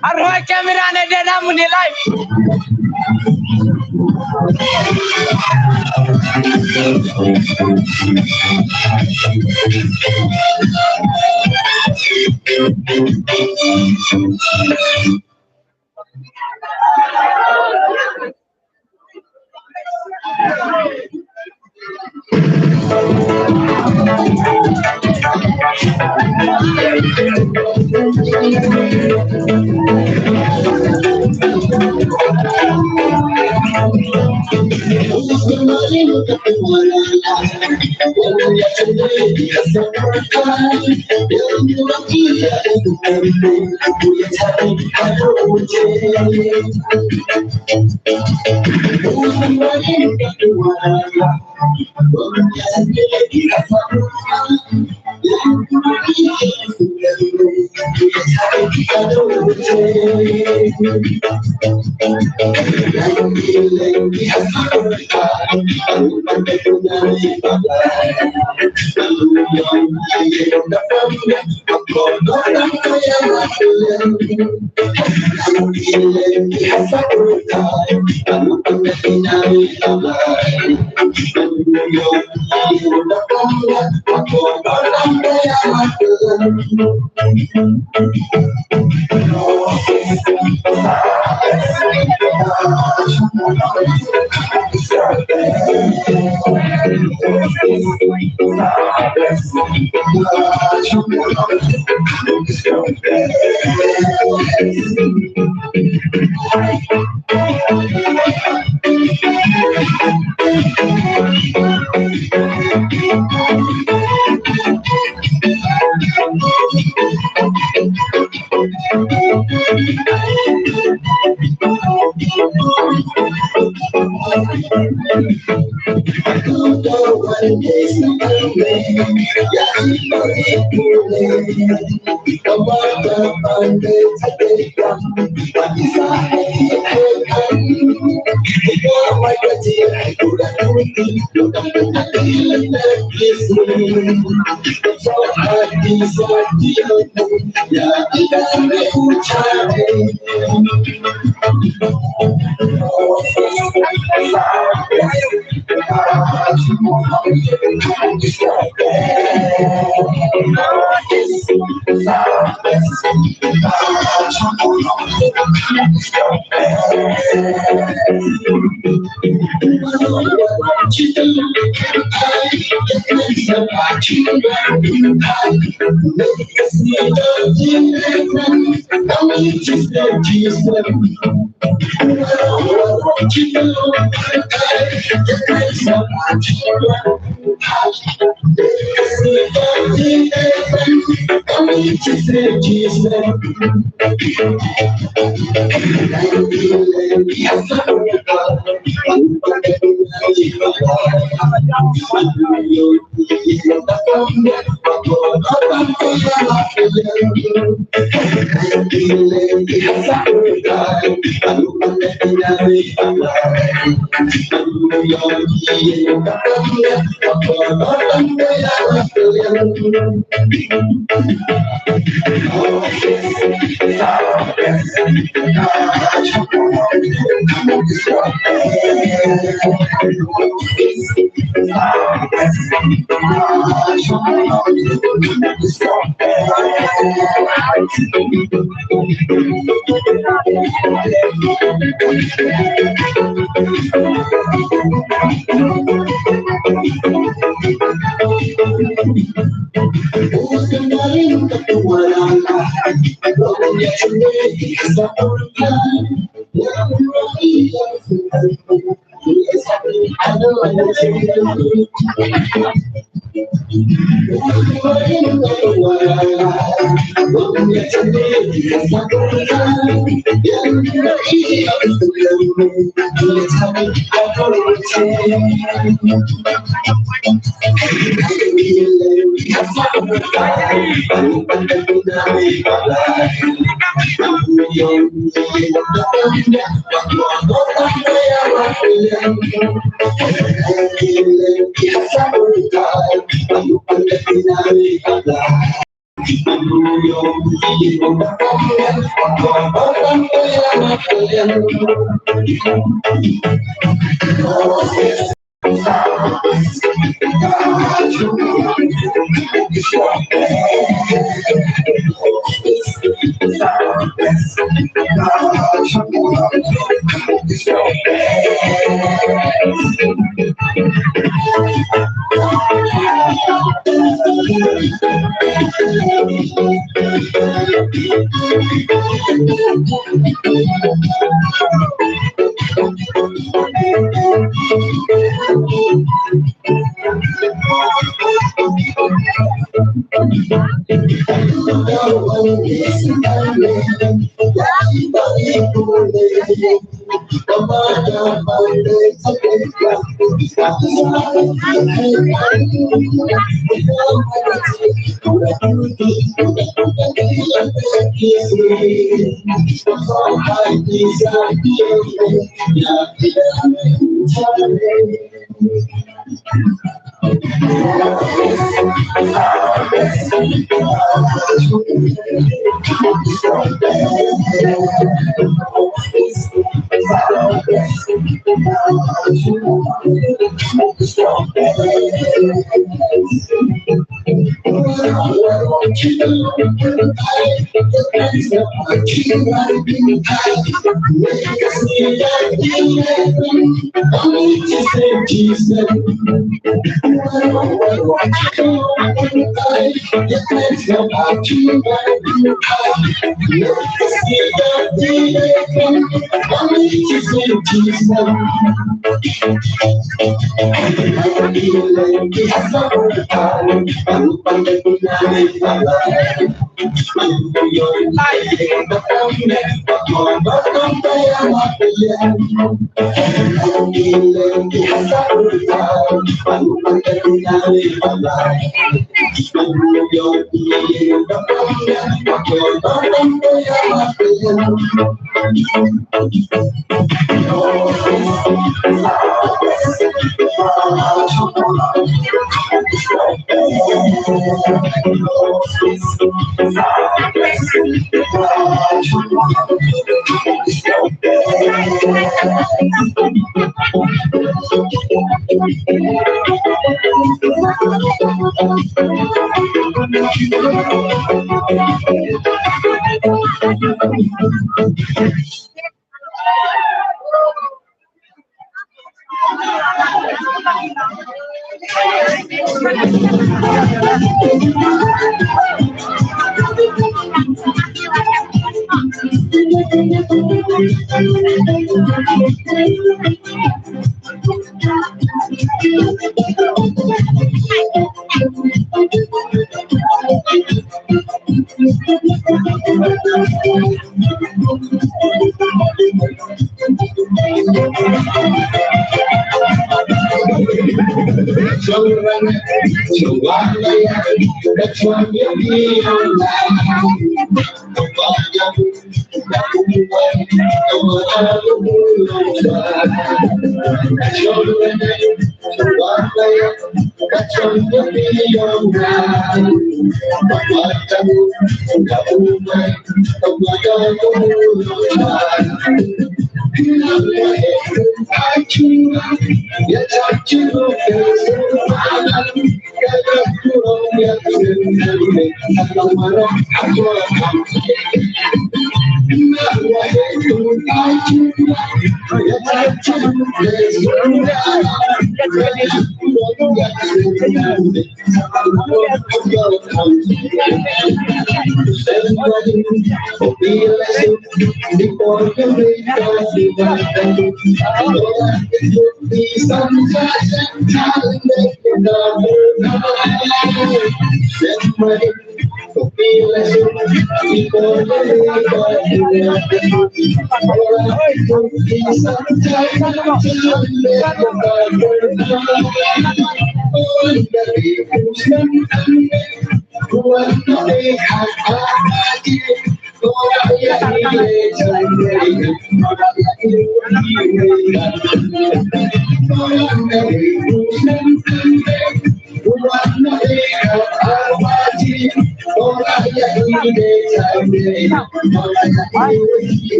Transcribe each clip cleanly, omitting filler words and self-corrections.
Arwah kamera ada namun di live.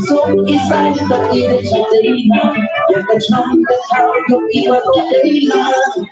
So excited that it's a day now. You're the time that how you feel okay now.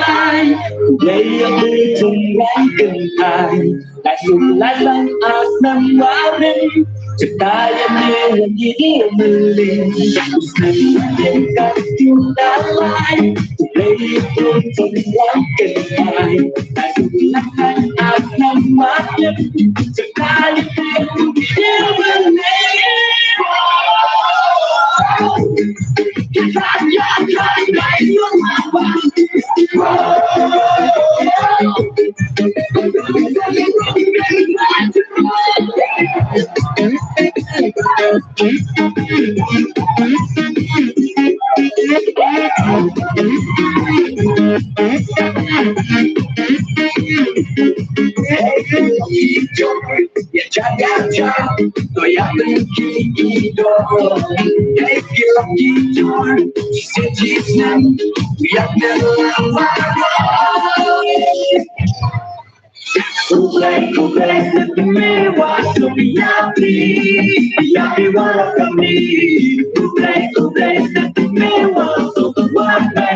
Lai gây ơi trong gái cần ai lại dùng lại lăng ác năm quá đến chợt ta em như làm gì đi mình liền em cả chúng đã lại gây ơi trong gái cần ai lại dùng lại lăng ác năm quá đến chợt ta em như mình liền tôi áp lên khi đó cái kia chỉ cho sẽ chỉ xem biết đến me was to be happy wala kami today me was to be happy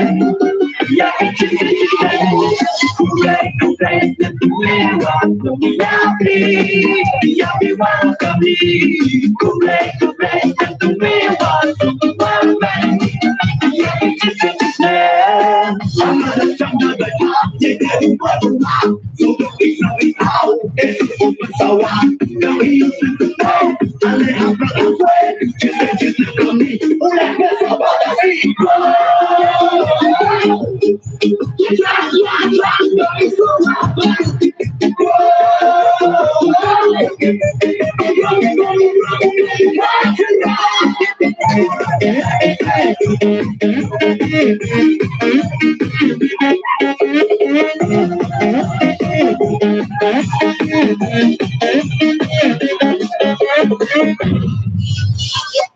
today me was to be happy wala kami today me was to be I'm gonna jump to the top, take it by the rock. So don't be sorry out, it's open so wide. Now he's in the bed, I let him run away. Just look at me, all that mess about the feet.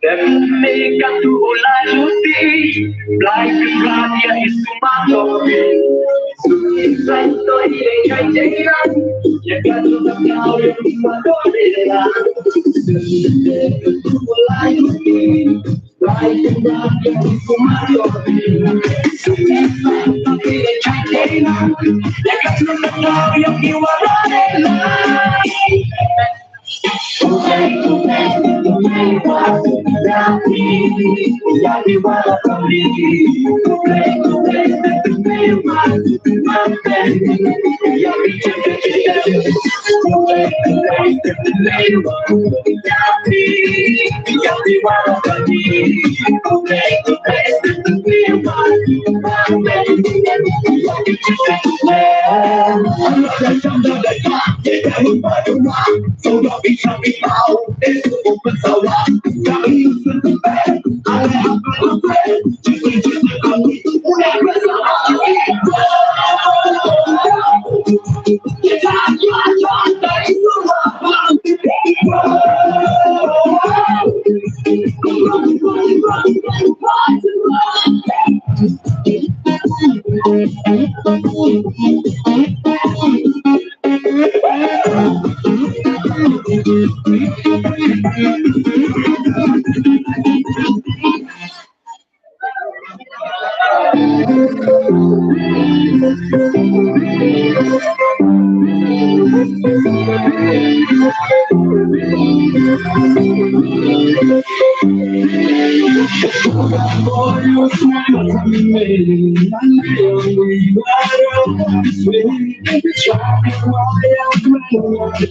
Mereka tulah luti, like raja istimewa. Sudah tôi yang jangan, yang kadang kau yang madorela. Tulah luti, like raja istimewa. Sudah tôi yang jangan, yang kadang kau yang madorela. So don't be coming out, it's open so long. Got me in the bed, I have a friend. Just look me, that was you smile from me? We try why I'm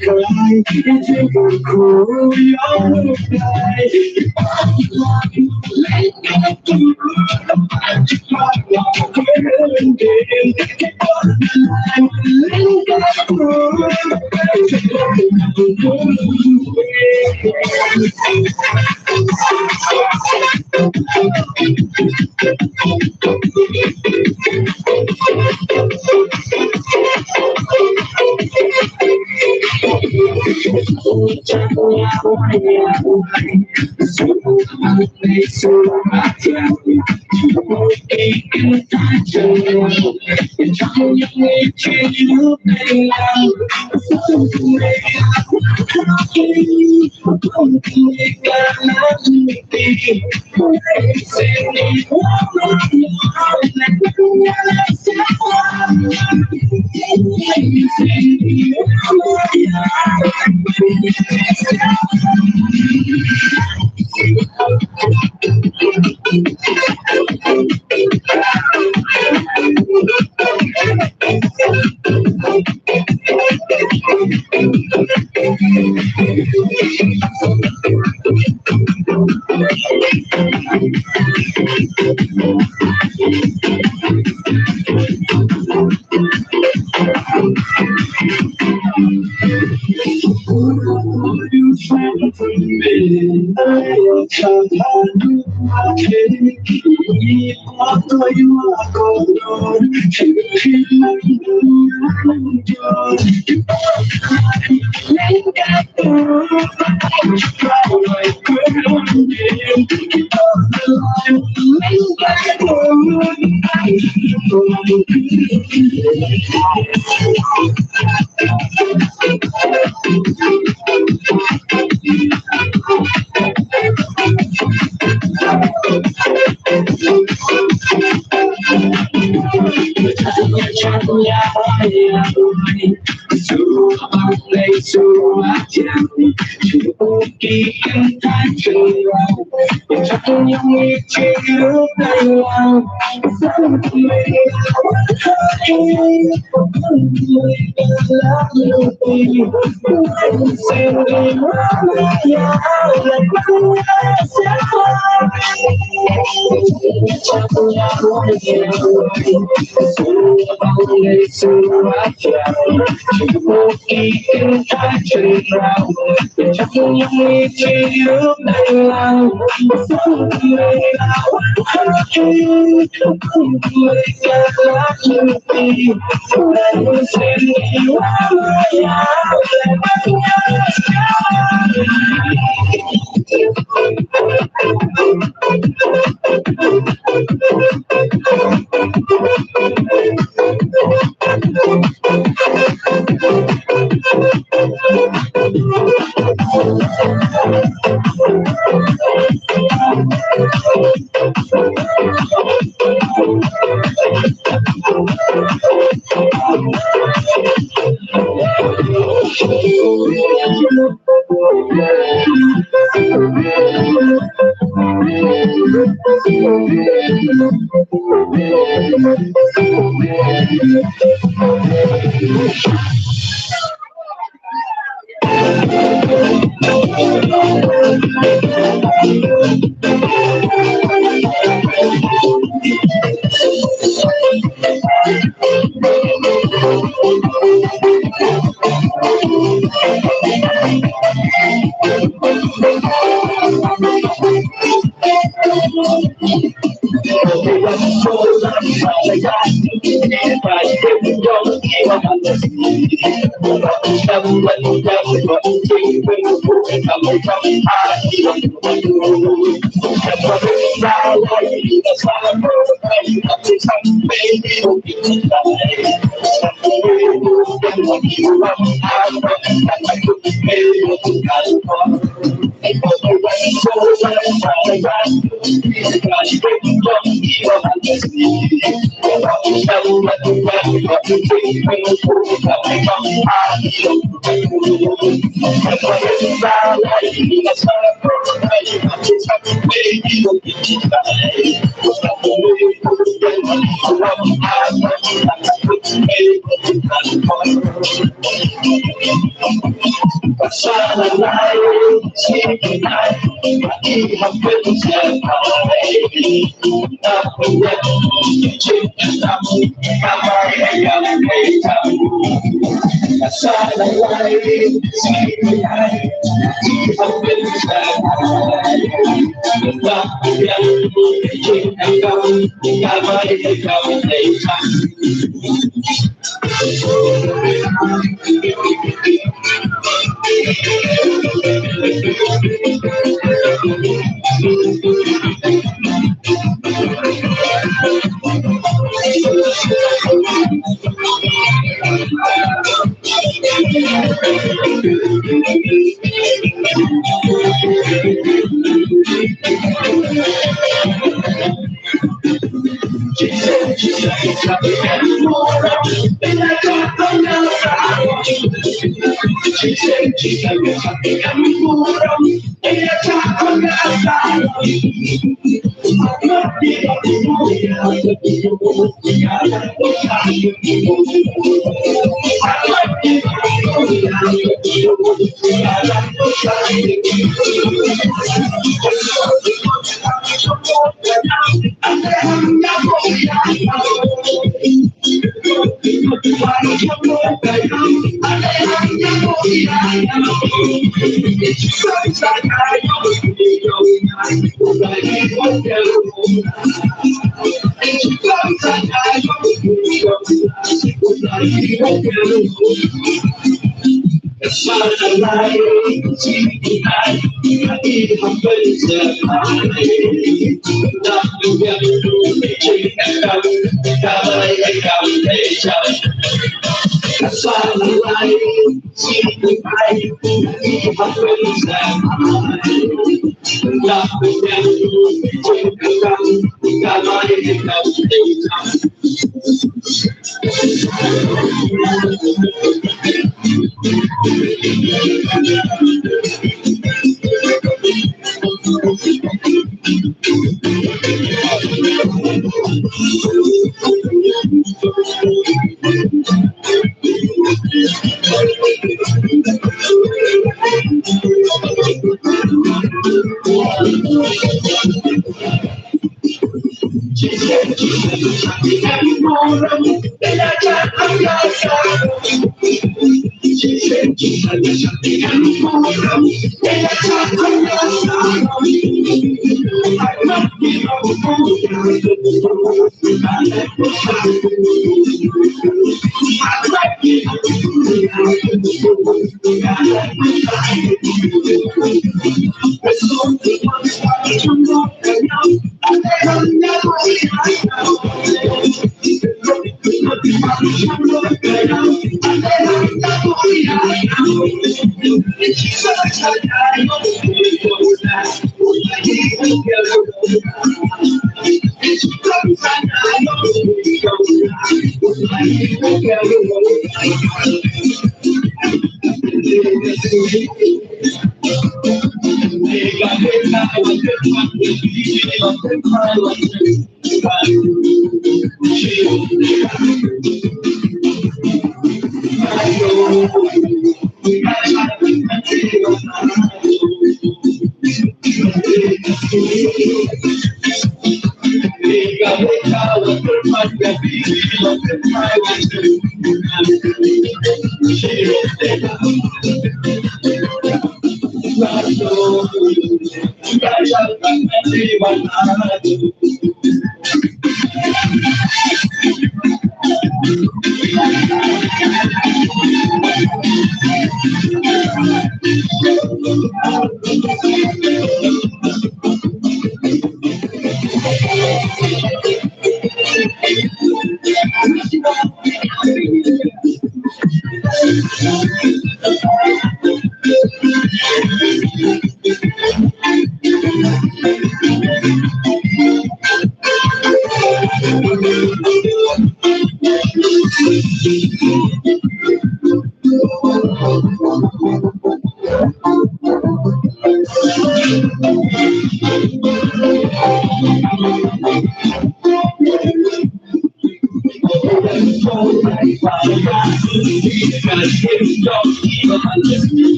crying. It's a cool young guy.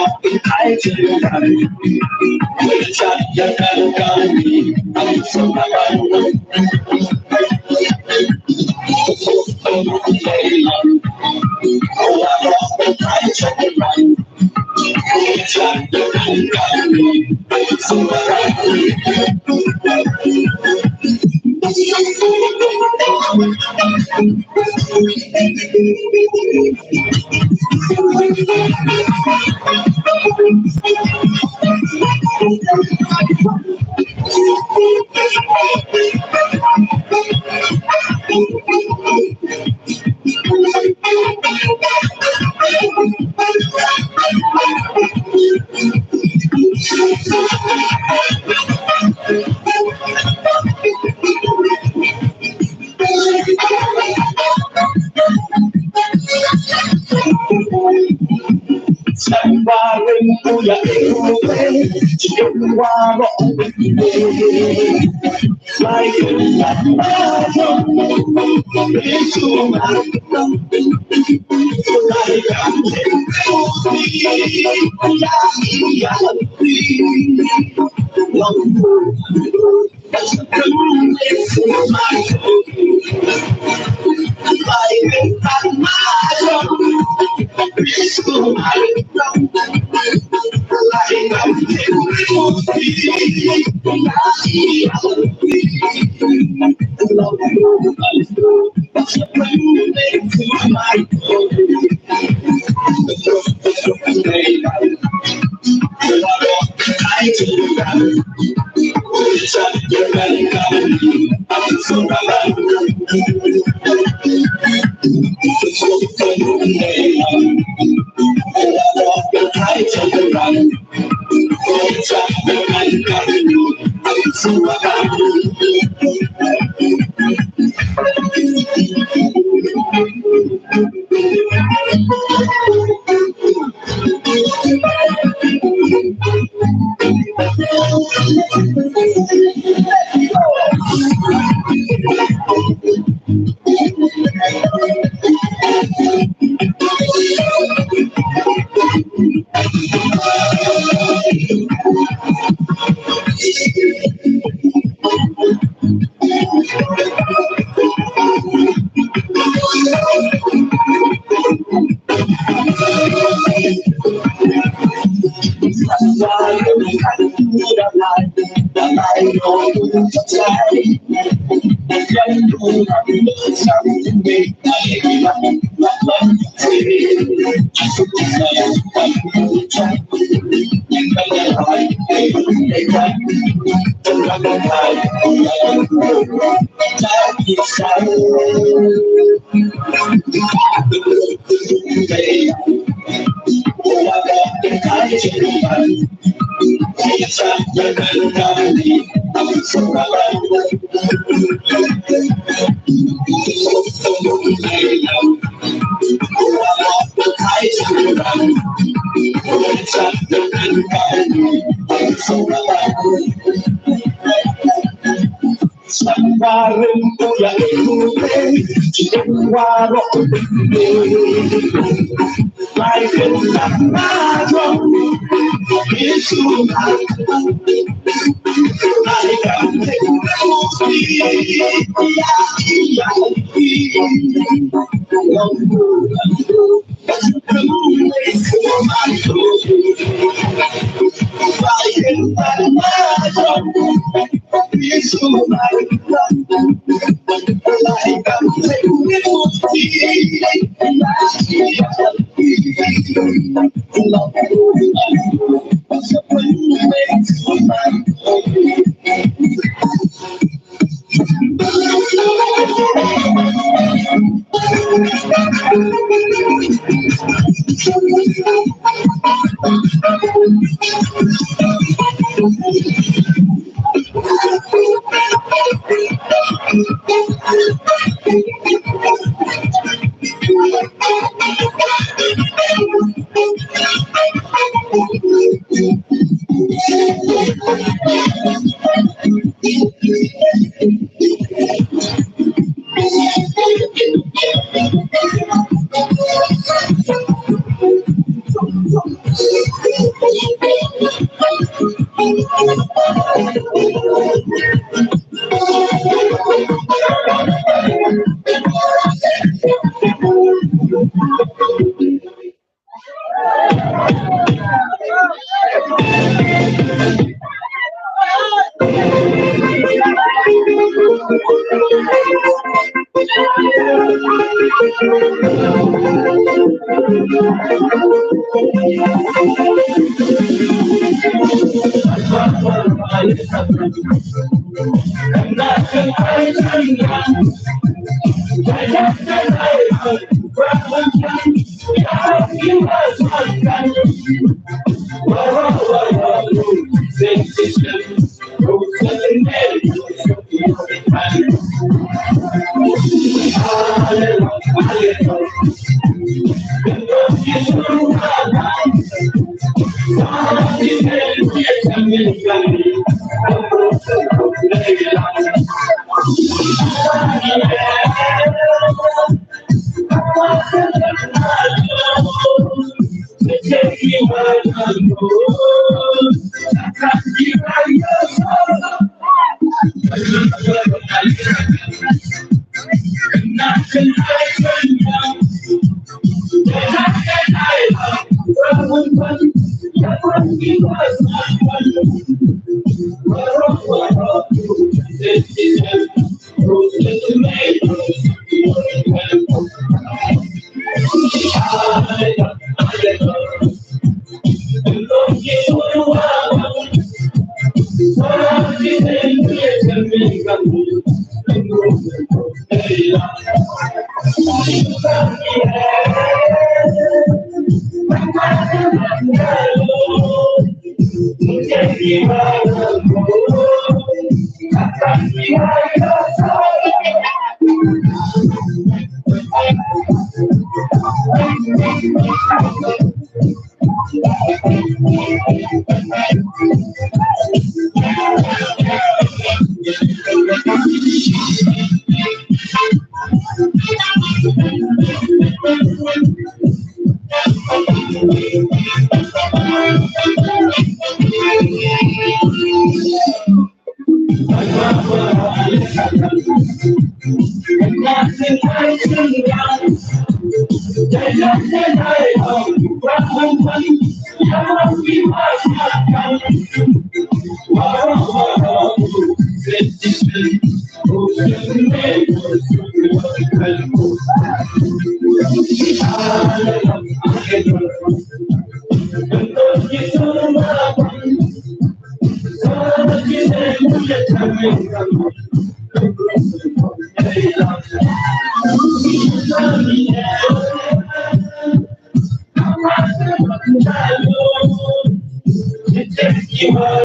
อกเป็นใครเจอกันไม่ชัดยังกันกันมีอันสมบัติเอาว่าเราเป็นใครเจอกันไม่ชัดยังกันกันมีอันสมบัติฉันว่าเรื่องกูอยากรู้เลยฉันว่าร้องไม่ถึงกันมาจนไม่สู้มาต้องไล่กันเด็กอยากดีลองดูแต่ฉันไม่สู้มาไล่กันมาจนไม่สู้มาต้องไล่กันเด็กลองดูแต่ฉันไม่สู้มาใครจะกันฉันยังไงกันอันสุดท้ายใครจะกันฉันยังไงกันอันสุดท้ายว่าเรื่องการดูละลายนอนใจยังดูมันเมื่อฉันไม่ได้รับมันที่สุดท้ายวันฉันยังไม่ได้หายในใจจนรักกันหายใจที่ฉันว่าเราเป็นใครจะรู้มันไม่ใช่ยังไงกันดีทำสุดท้ายว่าเราเป็นใครจะรู้มันไม่ใช่ยังไงกันดีทำสุดท้ายฉันว่าเรื่องตัวใหญ่รู้เลยฉันว่าเราไม่เป็นแบบนั้นหรอกที่สุดท้ายไม่กันเด็กดีอยากดีลองดูแต่ฉันไม่สู้มันดูไม่เป็นแบบนั้นหรอกที่สุดท้ายไม่กันเด็กดีอยากดีลองดูแต่ฉันไม่สู้มัน